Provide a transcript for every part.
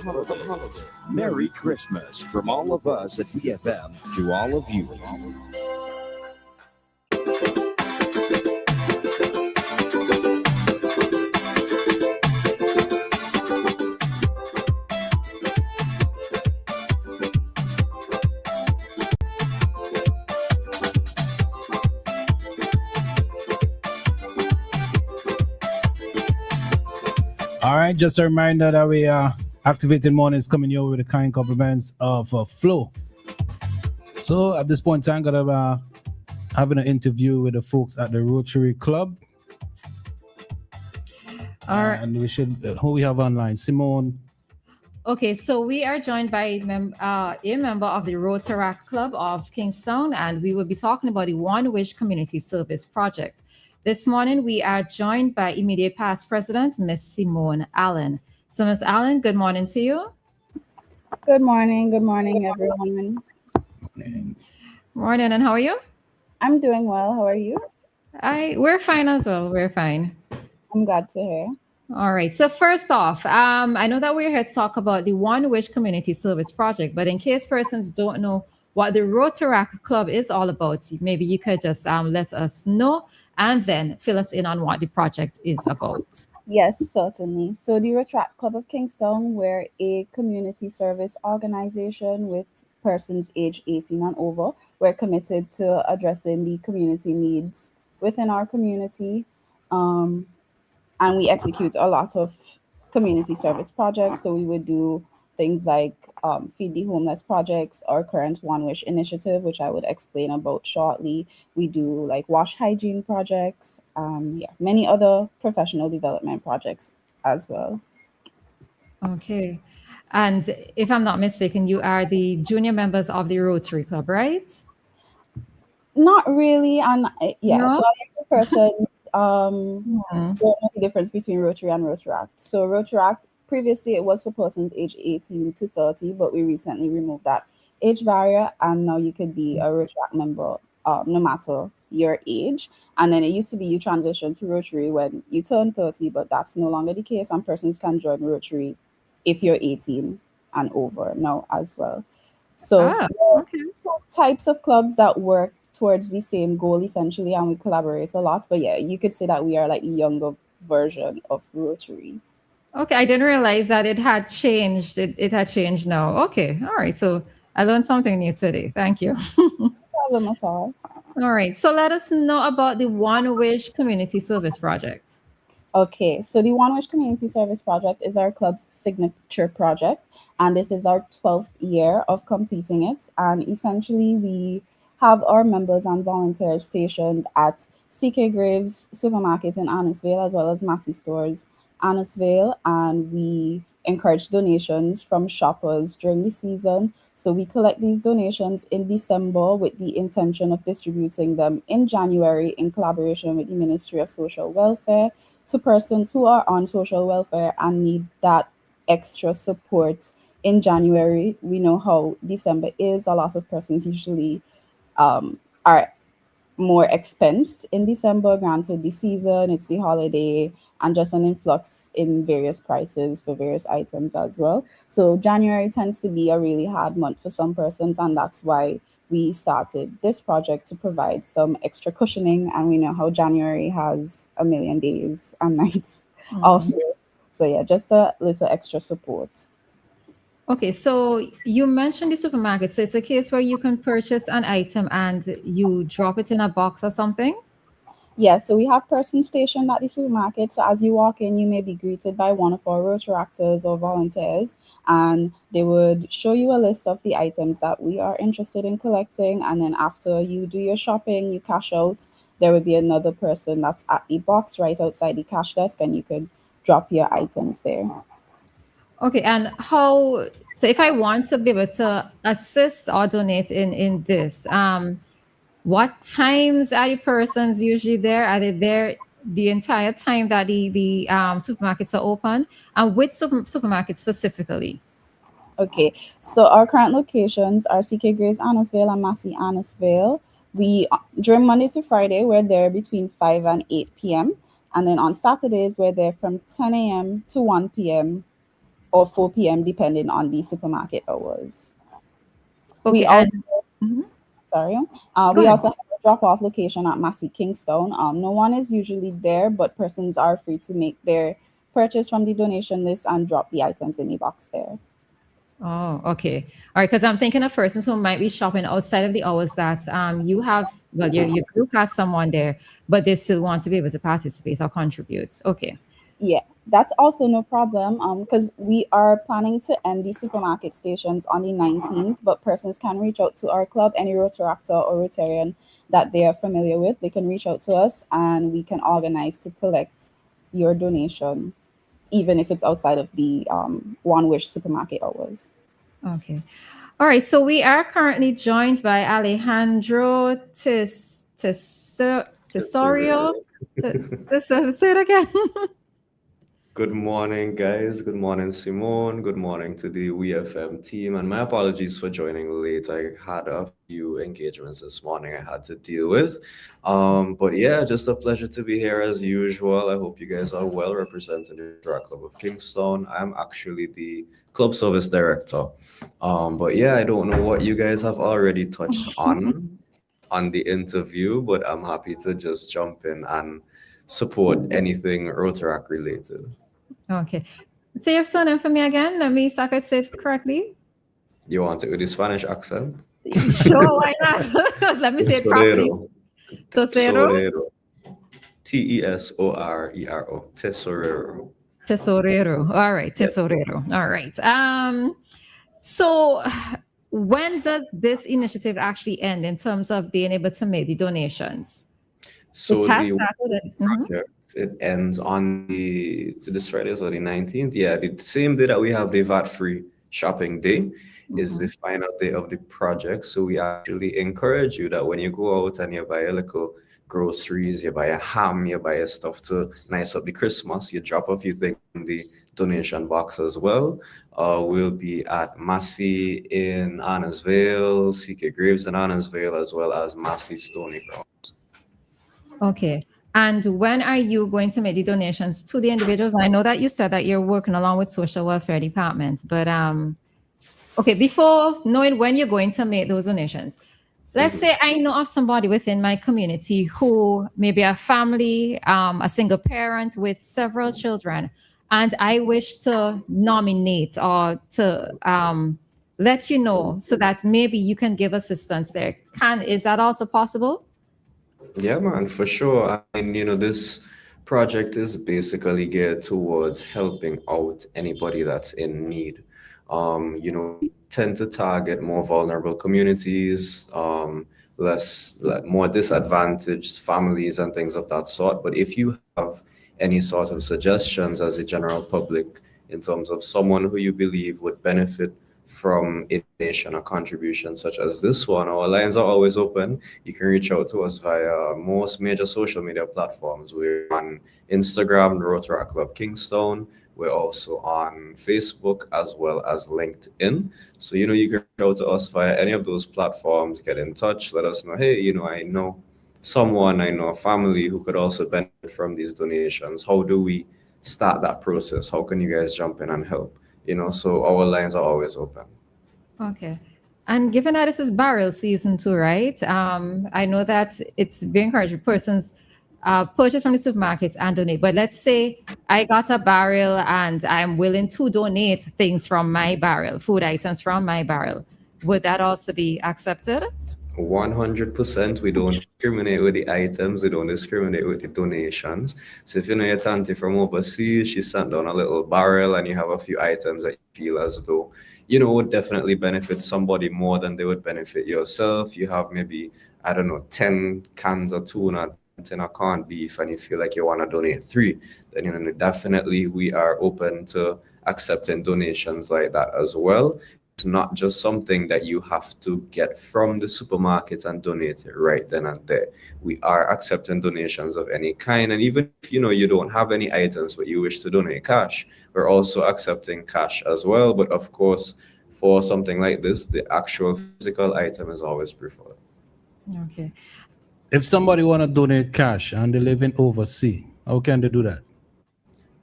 holidays. Merry Christmas from all of us at WEFM to all of you. All right, just a reminder that we are activating mornings coming your way with the kind compliments of Flow. So at this point in time, gonna having an interview with the folks at the Rotary Club. All right. And we should who we have online, Simone. Okay, so we are joined by a member of the Rotaract Club of Kingstown, and we will be talking about the One Wish Community Service Project. This morning, we are joined by immediate past president, Miss Simone Allen. So, Miss Allen, good morning to you. Good morning, everyone. Morning, and how are you? I'm doing well. How are you? We're fine as well. We're fine. I'm glad to hear. All right. So first off, I know that we're here to talk about the One Wish Community Service Project, but in case persons don't know what the Rotaract Club is all about, maybe you could just let us know and then fill us in on what the project is about. Yes, certainly. So the Rotaract Club of Kingstown, we're a community service organization with persons aged 18 and over. We're committed to addressing the community needs within our community. And we execute a lot of community service projects. So we would do things like Feed the Homeless projects, our current One Wish initiative, which I would explain about shortly. We do like wash hygiene projects, many other professional development projects as well. Okay. And if I'm not mistaken, you are the junior members of the Rotary Club, right? Not really. And No? so other persons don't know the difference between Rotary and Rotaract. So Rotaract, previously it was for persons aged 18 to 30, but we recently removed that age barrier, and now you could be a Rotaract member no matter your age. And then it used to be you transition to Rotary when you turn 30, but that's no longer the case, and persons can join Rotary if you're 18 and over now as well. So okay. Two types of clubs that work towards the same goal essentially, and we collaborate a lot. But yeah, you could say that we are like the younger version of Rotary. Okay, I didn't realize that it had changed. It had changed now. Okay, all right. So I learned something new today. Thank you. No problem at all. All right. So let us know about the One Wish Community Service Project. Okay, so the One Wish Community Service Project is our club's signature project, and this is our 12th year of completing it. And essentially, we have our members and volunteers stationed at CK Graves Supermarket in Annisvale, as well as Massey Stores, Annisvale, and we encourage donations from shoppers during the season. So we collect these donations in December with the intention of distributing them in January in collaboration with the Ministry of Social Welfare to persons who are on social welfare and need that extra support in January. We know how December is. A lot of persons usually are more expensed in December, granted the season, it's the holiday, and just an influx in various prices for various items as well. So January tends to be a really hard month for some persons, and that's why we started this project to provide some extra cushioning. And we know how January has a million days and nights also. So yeah, just a little extra support. Okay, so you mentioned the supermarket. So it's a case where you can purchase an item and you drop it in a box or something? Yeah, so we have persons stationed at the supermarket. So as you walk in, you may be greeted by one of our Rotaractors or volunteers, and they would show you a list of the items that we are interested in collecting. And then after you do your shopping, you cash out, there would be another person that's at the box right outside the cash desk, and you could drop your items there. Okay, and how, so if I want to be able to assist or donate in this, what times are the persons usually there? Are they there the entire time that the supermarkets are open? And which supermarkets specifically? Okay, so our current locations are CK Graves Annisvale and Massey Annisvale. We, during Monday to Friday, we're there between 5 and 8 p.m. And then on Saturdays, we're there from 10 a.m. to 1 p.m. or 4 p.m. depending on the supermarket hours. Okay, We and also Mhm. sorry. Go We ahead. also have a drop-off location at Massey Kingstown. No one is usually there, but persons are free to make their purchase from the donation list and drop the items in the box there. Oh, okay. All right, because I'm thinking of persons who might be shopping outside of the hours that you have, well, your group has someone there, but they still want to be able to participate or contribute. Okay. Yeah, that's also no problem. Because we are planning to end the supermarket stations on the 19th, but persons can reach out to our club, any Rotaractor or Rotarian that they are familiar with. They can reach out to us, and we can organize to collect your donation, even if it's outside of the One Wish supermarket hours. Okay. All right. So we are currently joined by Alejandro Tesorio. Say it again. Good morning, guys. Good morning, Simone. Good morning to the WEFM team. And my apologies for joining late. I had a few engagements this morning I had to deal with. But yeah, just a pleasure to be here as usual. I hope you guys are well represented in the Rotaract Club of Kingstown. I'm actually the club service director. But yeah, I don't know what you guys have already touched on the interview, but I'm happy to just jump in and support anything Rotaract related. Okay. Say your surname for me again. Let me see if I say it correctly. You want it with the Spanish accent? Sure, why not? Let me say it properly. Tosero. Tesorero. Tesorero. Tesorero. Tesorero. All right, Yes. tesorero. All right. So when does this initiative actually end in terms of being able to make the donations? So It has the started. project it ends on this Friday, so the 19th. Yeah, the same day that we have the VAT-free shopping day is the final day of the project. So we actually encourage you that when you go out and you buy a little groceries, you buy a ham, you buy a stuff to nice up the Christmas, you drop a few things in the donation box as well. We'll be at Massey in Annesville, CK Graves in Annesville, as well as Massey Stony Ground. Okay. And when are you going to make the donations to the individuals? I know that you said that you're working along with social welfare departments, but okay, before knowing when you're going to make those donations, let's say I know of somebody within my community who maybe a family, a single parent with several children, and I wish to nominate or to let you know so that maybe you can give assistance there. Is that also possible? Yeah, man, for sure. I mean, this project is basically geared towards helping out anybody that's in need. We tend to target more vulnerable communities, more disadvantaged families and things of that sort. But if you have any sort of suggestions as a general public in terms of someone who you believe would benefit from a donation or contribution such as this one, our lines are always open. You can reach out to us via most major social media platforms. We're on Instagram, the Rotaract Club Kingstown. We're also on Facebook as well as LinkedIn. So, you can reach out to us via any of those platforms, get in touch, let us know, hey, I know someone, I know a family who could also benefit from these donations. How do we start that process? How can you guys jump in and help? So our lines are always open. Okay. And given that this is barrel season too, right? I know that it's very encouraging persons purchase from the supermarkets and donate. But let's say I got a barrel and I'm willing to donate things from my barrel, food items from my barrel. Would that also be accepted? 100%. We don't discriminate with the items. We don't discriminate with the donations. So if you know your tante from overseas, she sent down a little barrel and you have a few items that you feel as though, would definitely benefit somebody more than they would benefit yourself. You have maybe, I don't know, 10 cans of tuna, 10 of corned beef, and you feel like you want to donate 3, then, definitely we are open to accepting donations like that as well. It's not just something that you have to get from the supermarket and donate it right then and there. We are accepting donations of any kind. And even if you don't have any items but you wish to donate cash, we're also accepting cash as well. But of course, for something like this, the actual physical item is always preferred. Okay. If somebody want to donate cash and they live in overseas, how can they do that?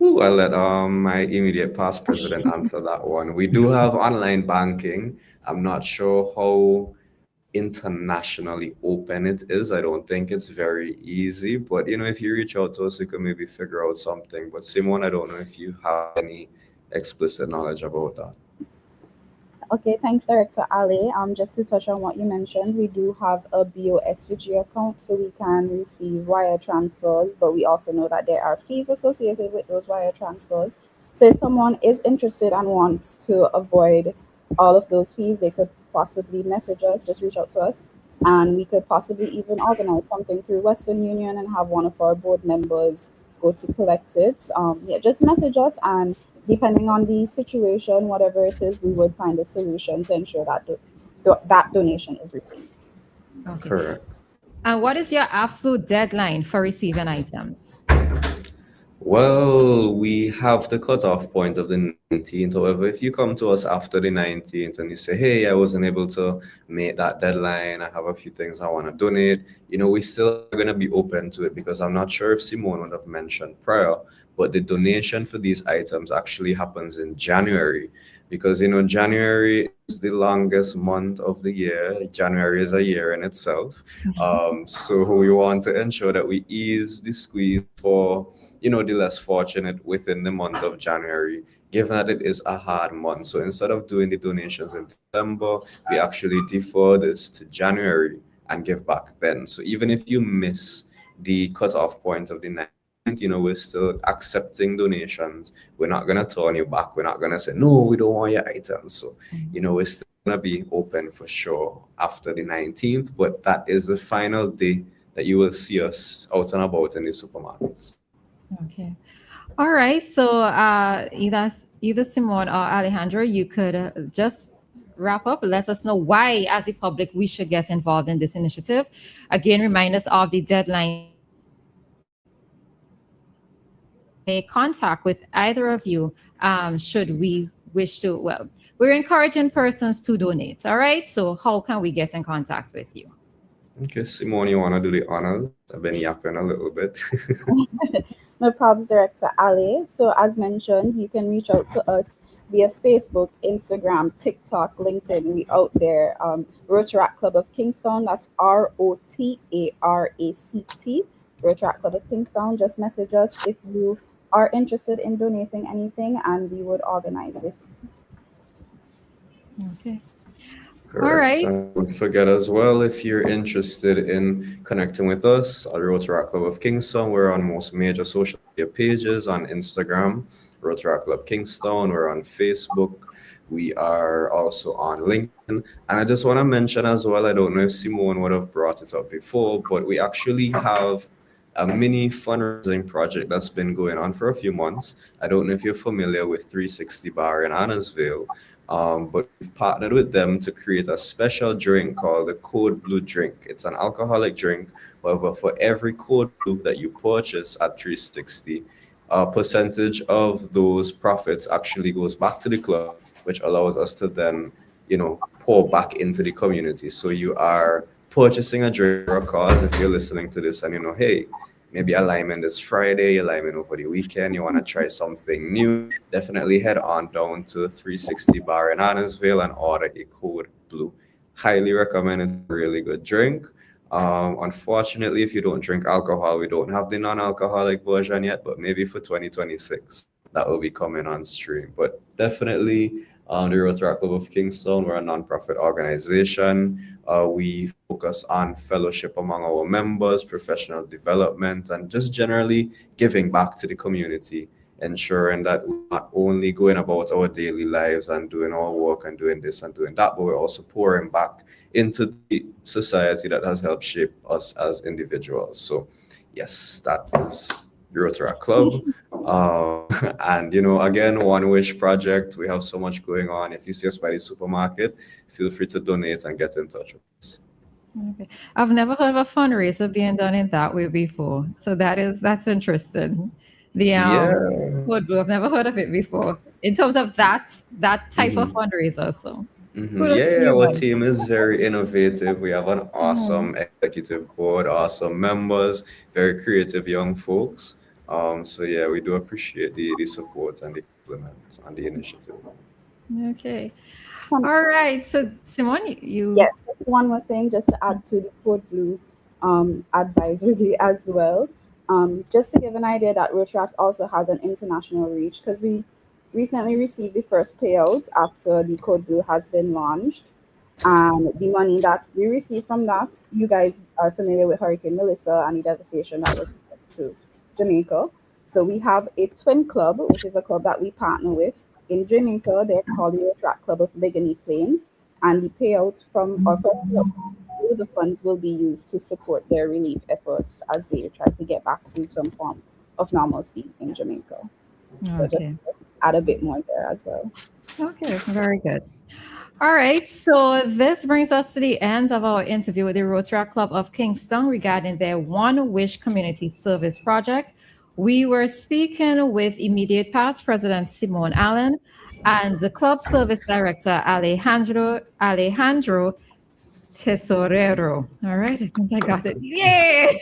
Ooh, I'll let my immediate past president answer that one. We do have online banking. I'm not sure how internationally open it is. I don't think it's very easy, but if you reach out to us, we can maybe figure out something. But Simone, I don't know if you have any explicit knowledge about that. Okay, thanks, Director Ali. Just to touch on what you mentioned, we do have a BOSVG account, so we can receive wire transfers, but we also know that there are fees associated with those wire transfers. So if someone is interested and wants to avoid all of those fees, they could possibly message us, just reach out to us, and we could possibly even organize something through Western Union and have one of our board members go to collect it. Yeah, just message us, and depending on the situation, whatever it is, we would find a solution to ensure that that donation is received. Okay. Correct. And what is your absolute deadline for receiving items? Well, we have the cutoff point of the 19th. However, if you come to us after the 19th and you say, hey, I wasn't able to make that deadline, I have a few things I want to donate, we still are going to be open to it, because I'm not sure if Simone would have mentioned prior, but the donation for these items actually happens in January, because, January is the longest month of the year. January is a year in itself. So we want to ensure that we ease the squeeze for the less fortunate within the month of January, given that it is a hard month. So instead of doing the donations in December, we actually defer this to January and give back then. So even if you miss the cutoff point of the 19th, we're still accepting donations. We're not going to turn you back. We're not going to say, no, we don't want your items. So, we're still going to be open for sure after the 19th, but that is the final day that you will see us out and about in the supermarkets. Okay. All right. So either Simone or Alejandro, you could just wrap up. Let us know why, as a public, we should get involved in this initiative. Again, remind us of the deadline. Make contact with either of you should we wish to. Well, we're encouraging persons to donate. All right. So how can we get in contact with you? Okay, Simone, you want to do the honors? I've been yapping a little bit. No problems, Director Ali. So as mentioned, you can reach out to us via Facebook, Instagram, TikTok, LinkedIn. We out there. Rotaract Club of Kingstown. That's ROTARACT. Rotaract Club of Kingstown. Just message us if you are interested in donating anything, and we would organize with you. Okay. Correct. All right. And don't forget as well, if you're interested in connecting with us at Rotaract Club of Kingstown, we're on most major social media pages on Instagram, Rotaract Club Kingstown. We're on Facebook. We are also on LinkedIn. And I just want to mention as well, I don't know if Simone would have brought it up before, but we actually have a mini fundraising project that's been going on for a few months. I don't know if you're familiar with 360 Bar in Annisville. But we've partnered with them to create a special drink called the Code Blue drink. It's an alcoholic drink. However, for every Code Blue that you purchase at 360, a percentage of those profits actually goes back to the club, which allows us to then, pour back into the community. So you are purchasing a drink for a cause. If you're listening to this and hey, maybe a liming this Friday, a liming over the weekend, you want to try something new, definitely head on down to 360 Bar in Annisville and order a Code Blue. Highly recommend it. Really good drink. Unfortunately, if you don't drink alcohol, we don't have the non-alcoholic version yet, but maybe for 2026, that will be coming on stream. But definitely, the Rotaract Club of Kingstown, we're a nonprofit organization. We focus on fellowship among our members, professional development, and just generally giving back to the community, ensuring that we're not only going about our daily lives and doing our work and doing this and doing that, but we're also pouring back into the society that has helped shape us as individuals. So yes, that is the Rotaract Club. And again, One Wish Project, we have so much going on. If you see us by the supermarket, feel free to donate and get in touch with us. Okay. I've never heard of a fundraiser being done in that way before, so that's interesting. The Code Blue, I've never heard of it before in terms of that type of fundraiser. So our team is very innovative. We have an awesome executive board, awesome members, very creative young folks. So yeah, we do appreciate the support and the compliment and the initiative. Okay. One- All right. So Simone, you Yeah, just one more thing, just to add to the Code Blue advisory as well. Just to give an idea that Rotaract also has an international reach because we recently received the first payout after the Code Blue has been launched. And the money that we received from that, you guys are familiar with Hurricane Melissa and the devastation that was caused to Jamaica. So we have a twin club, which is a club that we partner with in Jamaica. They're called the Rotaract Club of Ligony Plains, and the payout from or from all the funds will be used to support their relief efforts as they try to get back to some form of normalcy in Jamaica. So just okay. add a bit more there as well. Okay, very good. All right, so this brings us to the end of our interview with the Rotaract Club of Kingstown regarding their One Wish Community Service Project. We were speaking with immediate past President Simone Allen and the club service director Alejandro Tesorero. All right, I think I got it. Yay!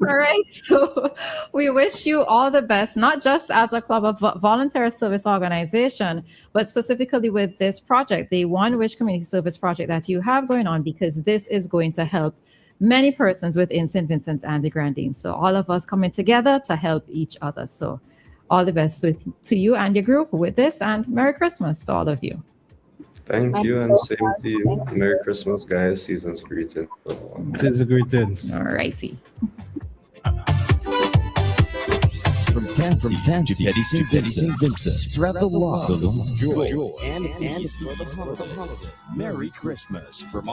All right, so we wish you all the best, not just as a club of voluntary service organization, but specifically with this project, the One Wish Community Service Project that you have going on, because this is going to help many persons within St. Vincent and the Grenadines. So all of us coming together to help each other. So all the best to you and your group with this, and Merry Christmas to all of you. Thank you, and same to you. Merry Christmas, guys. Season's greetings. Season's greetings. All righty. From fancy to petty St. Vincent, spread the love, joy, and peace for the holidays. Merry Christmas from all.